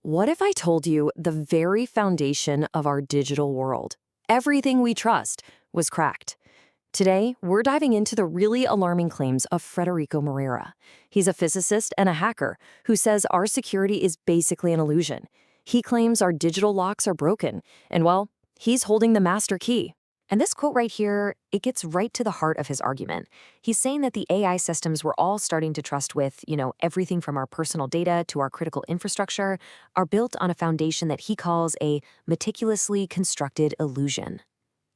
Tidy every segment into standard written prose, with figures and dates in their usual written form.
What if I told you the very foundation of our digital world, everything we trust, was cracked? Today, we're diving into the really alarming claims of Federico Moreira. He's a physicist and a hacker who says our security is basically an illusion. He claims our digital locks are broken, and well, he's holding the master key. And this quote right here, it gets right to the heart of his argument. He's saying that the AI systems we're all starting to trust with, everything from our personal data to our critical infrastructure, are built on a foundation that he calls a meticulously constructed illusion.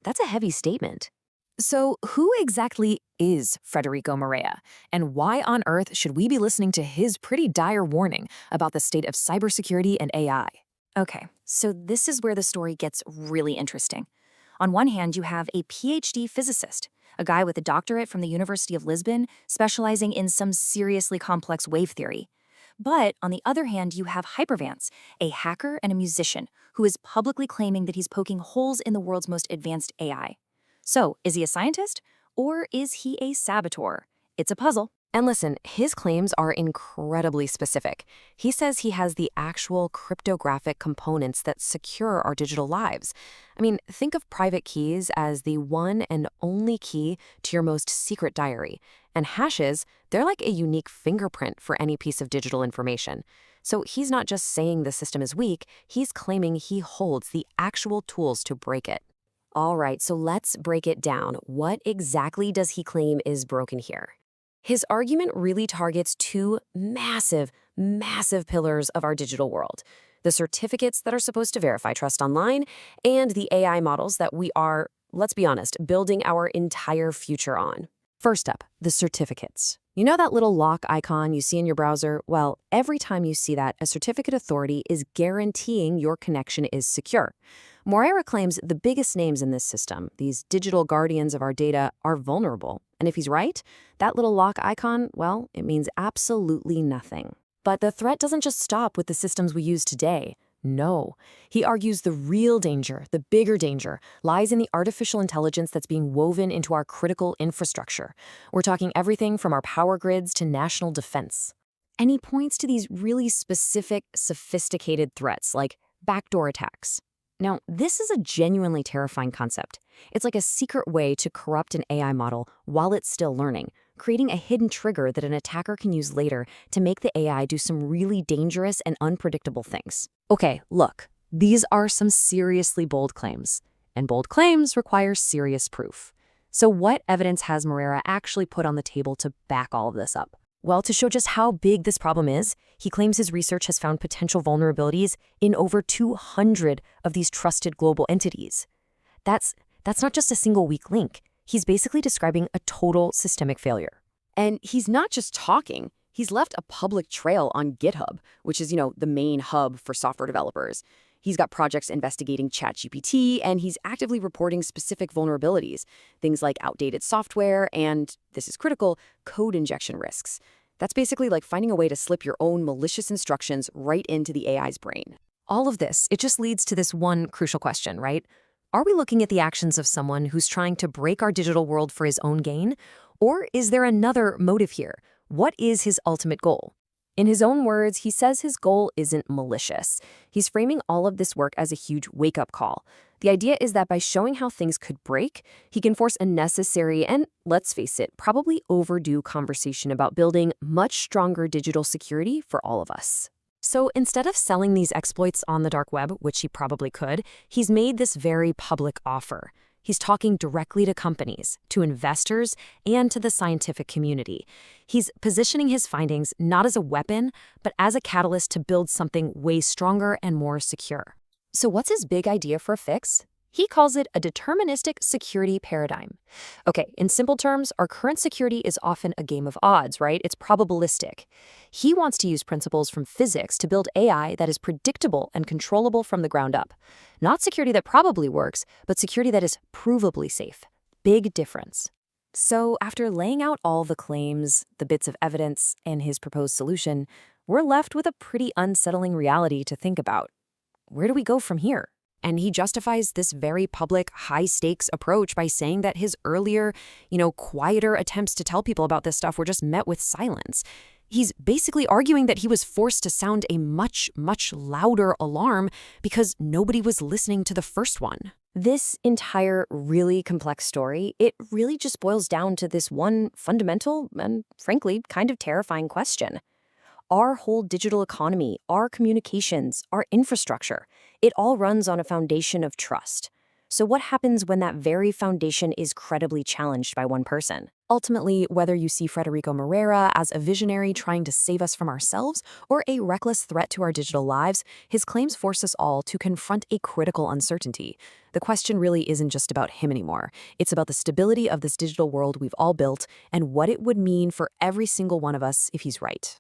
That's a heavy statement. So who exactly is Federico Moreira? And why on earth should we be listening to his pretty dire warning about the state of cybersecurity and AI? Okay, so this is where the story gets really interesting. On one hand, you have a PhD physicist, a guy with a doctorate from the University of Lisbon, specializing in some seriously complex wave theory. But on the other hand, you have Hypervance, a hacker and a musician, who is publicly claiming that he's poking holes in the world's most advanced AI. So, is he a scientist, or is he a saboteur? It's a puzzle. And listen, his claims are incredibly specific. He says he has the actual cryptographic components that secure our digital lives. I mean, think of private keys as the one and only key to your most secret diary. And hashes, they're like a unique fingerprint for any piece of digital information. So he's not just saying the system is weak, he's claiming he holds the actual tools to break it. All right, so let's break it down. What exactly does he claim is broken here? His argument really targets two massive pillars of our digital world: the certificates that are supposed to verify trust online and the AI models that we are, let's be honest, building our entire future on. First up, the certificates. You know that little lock icon you see in your browser? Well, every time you see that, a certificate authority is guaranteeing your connection is secure. Moreira claims the biggest names in this system, these digital guardians of our data, are vulnerable. And if he's right, that little lock icon, well, it means absolutely nothing. But the threat doesn't just stop with the systems we use today. No. He argues the real danger, the bigger danger, lies in the artificial intelligence that's being woven into our critical infrastructure. We're talking everything from our power grids to national defense. And he points to these really specific, sophisticated threats like backdoor attacks. Now, this is a genuinely terrifying concept. It's like a secret way to corrupt an AI model while it's still learning, creating a hidden trigger that an attacker can use later to make the AI do some really dangerous and unpredictable things. Okay, look, these are some seriously bold claims, and bold claims require serious proof. So what evidence has Moreira actually put on the table to back all of this up? Well, to show just how big this problem is, he claims his research has found potential vulnerabilities in over 200 of these trusted global entities. That's not just a single weak link. He's basically describing a total systemic failure. And he's not just talking. He's left a public trail on GitHub, which is, the main hub for software developers. He's got projects investigating ChatGPT, and he's actively reporting specific vulnerabilities, things like outdated software and, this is critical, code injection risks. That's basically like finding a way to slip your own malicious instructions right into the AI's brain. All of this, it just leads to this one crucial question, right? Are we looking at the actions of someone who's trying to break our digital world for his own gain? Or is there another motive here? What is his ultimate goal? In his own words, he says his goal isn't malicious. He's framing all of this work as a huge wake-up call. The idea is that by showing how things could break, he can force a necessary and, let's face it, probably overdue conversation about building much stronger digital security for all of us. So instead of selling these exploits on the dark web, which he probably could, he's made this very public offer. He's talking directly to companies, to investors, and to the scientific community. He's positioning his findings not as a weapon, but as a catalyst to build something way stronger and more secure. So what's his big idea for a fix? He calls it a deterministic security paradigm. Okay, in simple terms, our current security is often a game of odds, right? It's probabilistic. He wants to use principles from physics to build AI that is predictable and controllable from the ground up. Not security that probably works, but security that is provably safe. Big difference. So after laying out all the claims, the bits of evidence, and his proposed solution, we're left with a pretty unsettling reality to think about. Where do we go from here? And he justifies this very public, high-stakes approach by saying that his earlier, quieter attempts to tell people about this stuff were just met with silence. He's basically arguing that he was forced to sound a much, much louder alarm because nobody was listening to the first one. This entire really complex story, it really just boils down to this one fundamental and, frankly, kind of terrifying question. Our whole digital economy, our communications, our infrastructure, it all runs on a foundation of trust. So what happens when that very foundation is credibly challenged by one person? Ultimately, whether you see Federico Moreira as a visionary trying to save us from ourselves or a reckless threat to our digital lives, his claims force us all to confront a critical uncertainty. The question really isn't just about him anymore. It's about the stability of this digital world we've all built and what it would mean for every single one of us if he's right.